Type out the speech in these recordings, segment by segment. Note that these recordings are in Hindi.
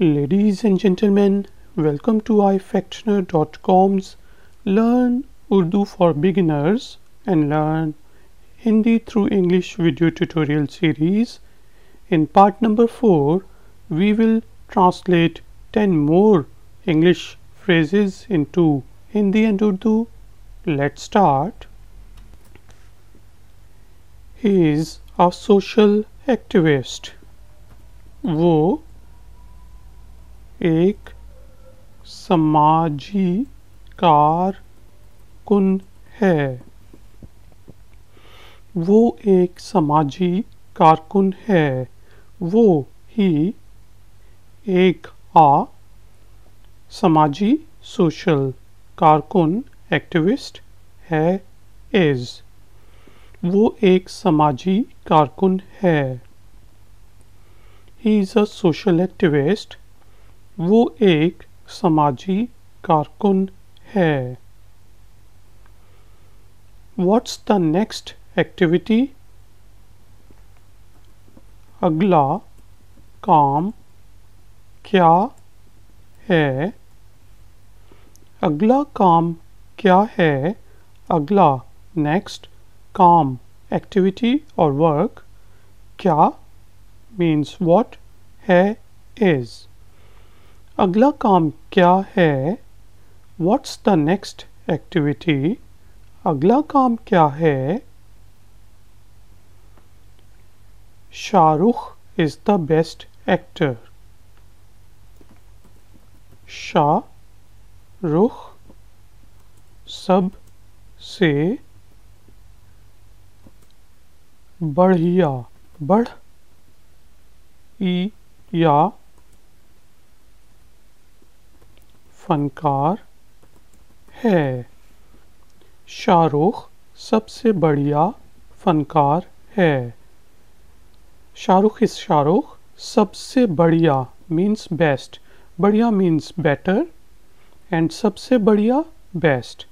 Ladies and gentlemen, welcome to ifactioner.com's Learn Urdu for Beginners and Learn Hindi through English video tutorial series. In part number 4, we will translate 10 more English phrases into Hindi and Urdu. Let's start. He is a social activist. वो एक समाजी कारकुन है। वो एक समाजी कारकुन है। वो ही एक समाजी सोशल कारकुन एक्टिविस्ट है इज। वो एक समाजी कारकुन है। He is a social activist. वो एक समाजी कारकुन है। What's the next activity? अगला काम क्या है? अगला काम क्या है? अगला next काम activity or work क्या means what है is। अगला काम क्या है? What's the next activity? अगला काम क्या है? Shahrukh is the best actor. Shahrukh सबसे बढ़िया या फनकार है। शाहरुख सबसे बढ़िया फनकार है। शाहरुख is शाहरुख सबसे बढ़िया means best, बढ़िया means better and सबसे बढ़िया best,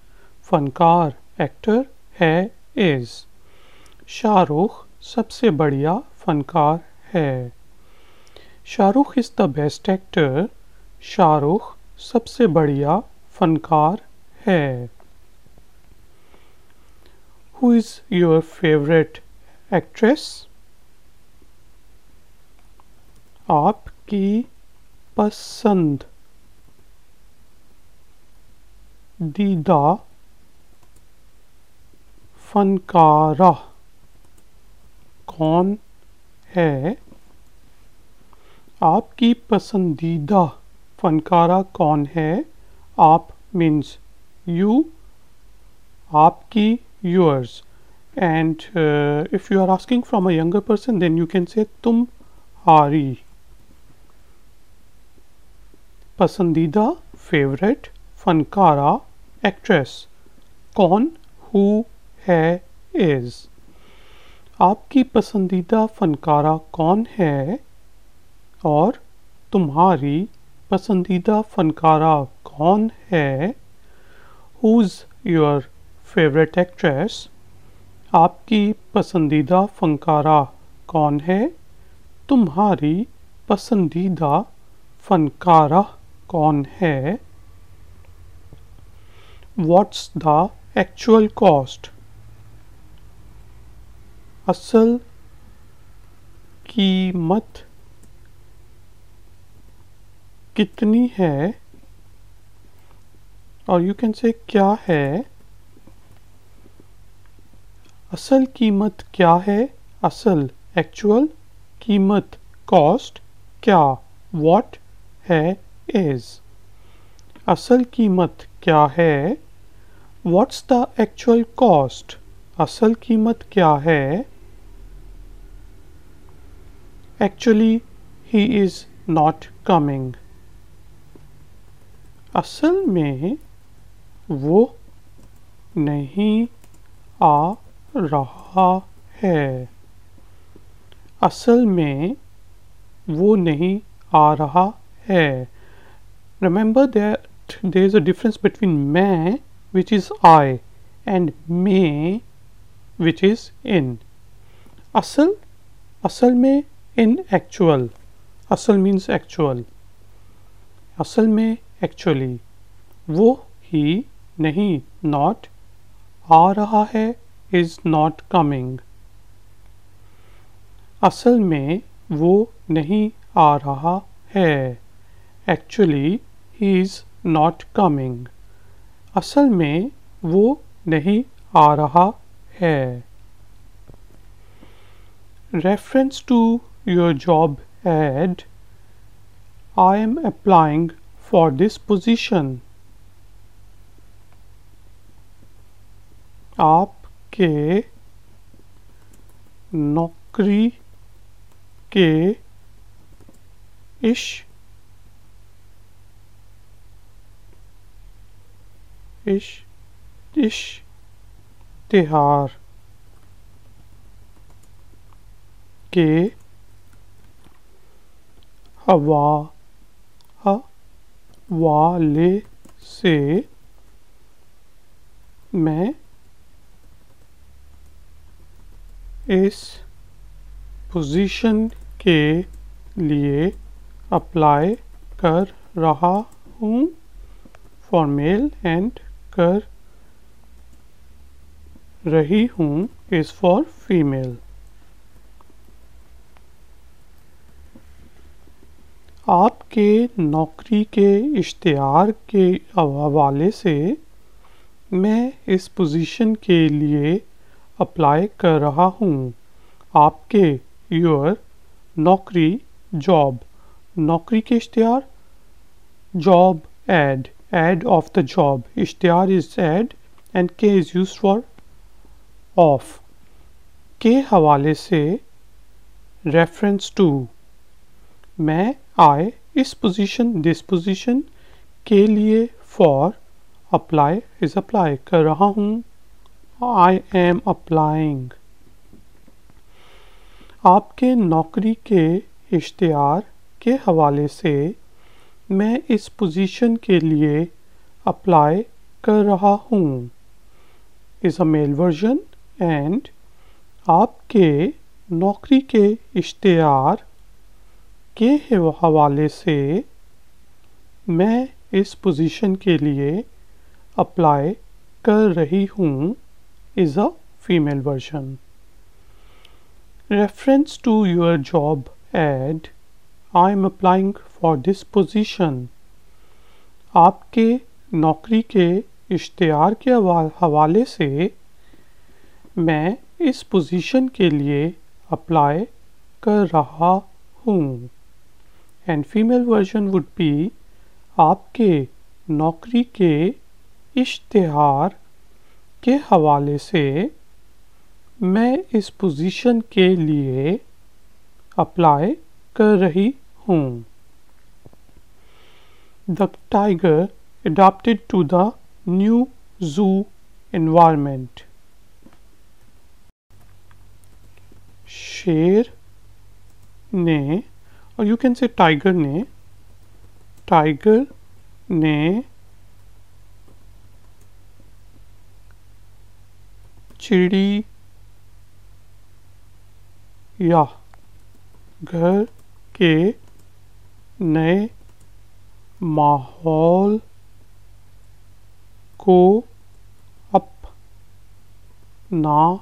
फनकार actor है is। शाहरुख सबसे बढ़िया फनकार है। Shahrukh is the best actor. Shahrukh सबसे बढ़िया फनकार है। Who is your favorite actress? आपकी पसंद दीदा फनकारा कौन है? आपकी पसंदीदा फनकारा कौन है? आप means you, आपकी yours, and if you are asking from a younger person then you can say तुम्हारी। पसंदीदा favorite, फनकारा actress, कौन who है is। आपकी पसंदीदा फनकारा कौन है और तुम्हारी पसंदीदा फनकारा कौन है? Who's your favorite actress? आपकी पसंदीदा फनकारा कौन है? तुम्हारी पसंदीदा फनकारा कौन है? What's the actual cost? असल कीमत कितनी है? और यू कैन से क्या है? असल कीमत क्या है? असल एक्चुअल, कीमत कॉस्ट, क्या व्हाट है इज। असल कीमत क्या है? What's the actual cost? असल कीमत क्या है? Actually he is not coming. असल में वो नहीं आ रहा है। असल में वो नहीं आ रहा है। Remember that there is a difference between मैं which is I and me which is in. असल में in actual. Asal means actual. असल में एक्चुअली, वो ही नहीं नॉट आ रहा है इज नॉट कमिंग। असल में वो नहीं आ रहा है, actually he is not coming. असल में वो नहीं आ रहा है। Reference to your job ad, I am applying for this position. आपके नौकरी के इश्तिहार के हवाले से मैं इस पोजीशन के लिए अप्लाई कर रहा हूँ फॉर मेल एंड कर रही हूँ इज़ फॉर फीमेल। आपके नौकरी के इश्तिहार के हवाले से मैं इस पोजीशन के लिए अप्लाई कर रहा हूँ। आपके योर नौकरी जॉब, नौकरी के इश्तिहार, job ad of the job, इश्तिहार इज एड एंड के इज यूज्ड फॉर ऑफ, के हवाले से रेफरेंस टू, मैं आई इस पोजीशन दिस पोजीशन के लिए फॉर अप्लाई इज अप्लाई कर रहा हूँ, आई एम अप्लाइंग। आपके नौकरी के इश्तिहार के हवाले से मैं इस पोजीशन के लिए अप्लाई कर रहा हूँ is a male version and आपके नौकरी के इश्तिहार के हवाले से मैं इस पोजीशन के लिए अप्लाई कर रही हूँ is a female version. Reference to your job ad, I am applying for this position. आपके नौकरी के इश्तिहार के हवाले से मैं इस पोजीशन के लिए अप्लाई कर रहा हूँ and female version would be आपके नौकरी के इश्तिहार के हवाले से मैं इस पोजीशन के लिए अप्लाई कर रही हूँ। The tiger adapted to the new zoo environment. शेर ने, और यू कैन से टाइगर ने चिड़िया घर के नए माहौल को अपना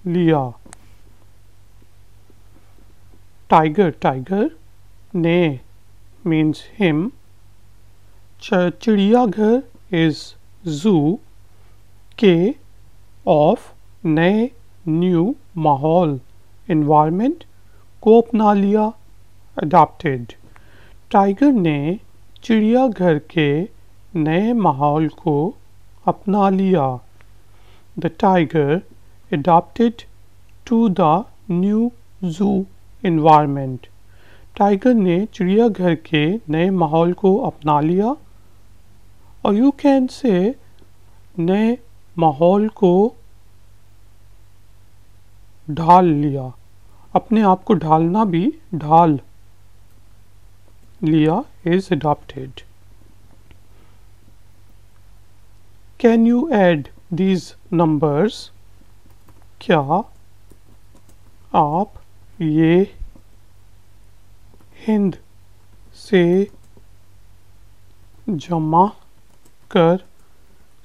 लिया। टाइगर ने means him, चिड़ियाघर is zoo, के of नए न्यू माहौल environment को अपना लिया adopted। टाइगर ने चिड़ियाघर के नए माहौल को अपना लिया। The tiger adapted to the new zoo environment. Tiger ने चिड़ियाघर के नए माहौल को अपना लिया। और यू कैन से नए माहौल को ढाल लिया, अपने आप को ढालना भी ढाल लिया is adopted. Can you add these numbers? क्या आप ये हिंद से जमा कर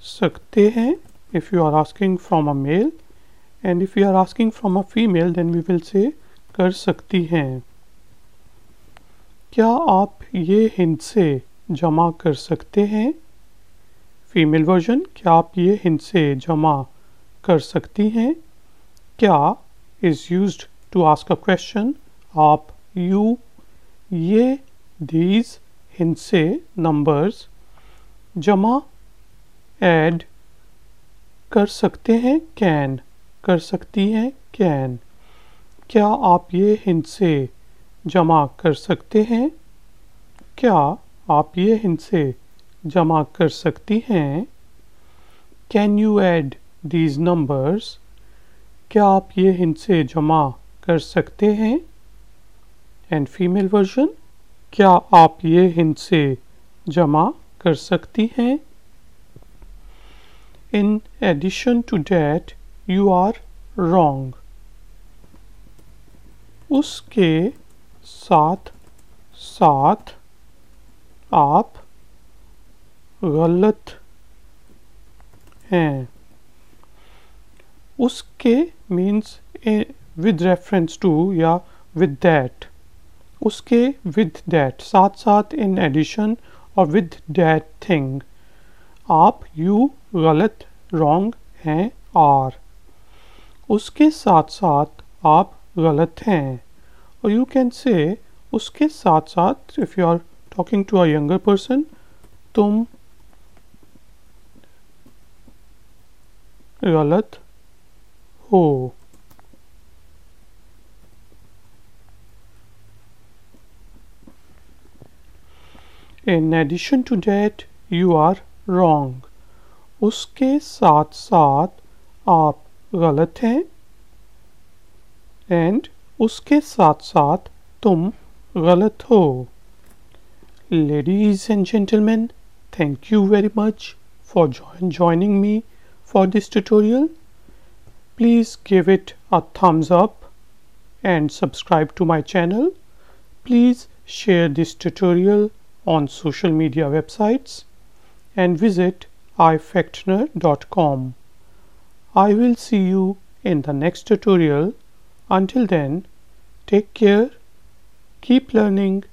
सकते हैं if you are asking from a male, and if you are asking from a female then we will say कर सकती हैं। क्या आप ये हिंद से जमा कर सकते हैं? फीमेल वर्जन, क्या आप ये हिंद से जमा कर सकती हैं? क्या is used to ask a question, आप, you, ये, these हिंद से numbers, जमा ऐड कर सकते हैं कैन, कर सकती हैं कैन। क्या आप ये हिंद से जमा कर सकते हैं? क्या आप ये हिंद से जमा कर सकती हैं? Can you add these numbers, क्या आप ये हिंद से जमा कर सकते हैं? एंड फीमेल वर्जन, क्या आप ये हिंद से जमा कर सकती हैं? In addition to that, you are wrong. उसके साथ साथ आप गलत हैं। उसके means with reference to या with that. उसके with that, साथ साथ in addition और with that thing. आप यू गलत रॉन्ग हैं आर। उसके साथ साथ आप गलत हैं। और यू कैन से उसके साथ साथ if you are talking to a younger person, तुम गलत हो। In addition to that, you are wrong. उसके साथ साथ आप गलत हैं एंड उसके साथ साथ तुम गलत हो। Ladies and gentlemen, thank you very much for joining me for this tutorial. Please give it a thumbs up and subscribe to my channel. Please share this tutorial on social media websites and visit ifectner.com. I will see you in the next tutorial. Until then, take care, keep learning,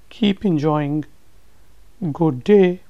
keep enjoying. Good day.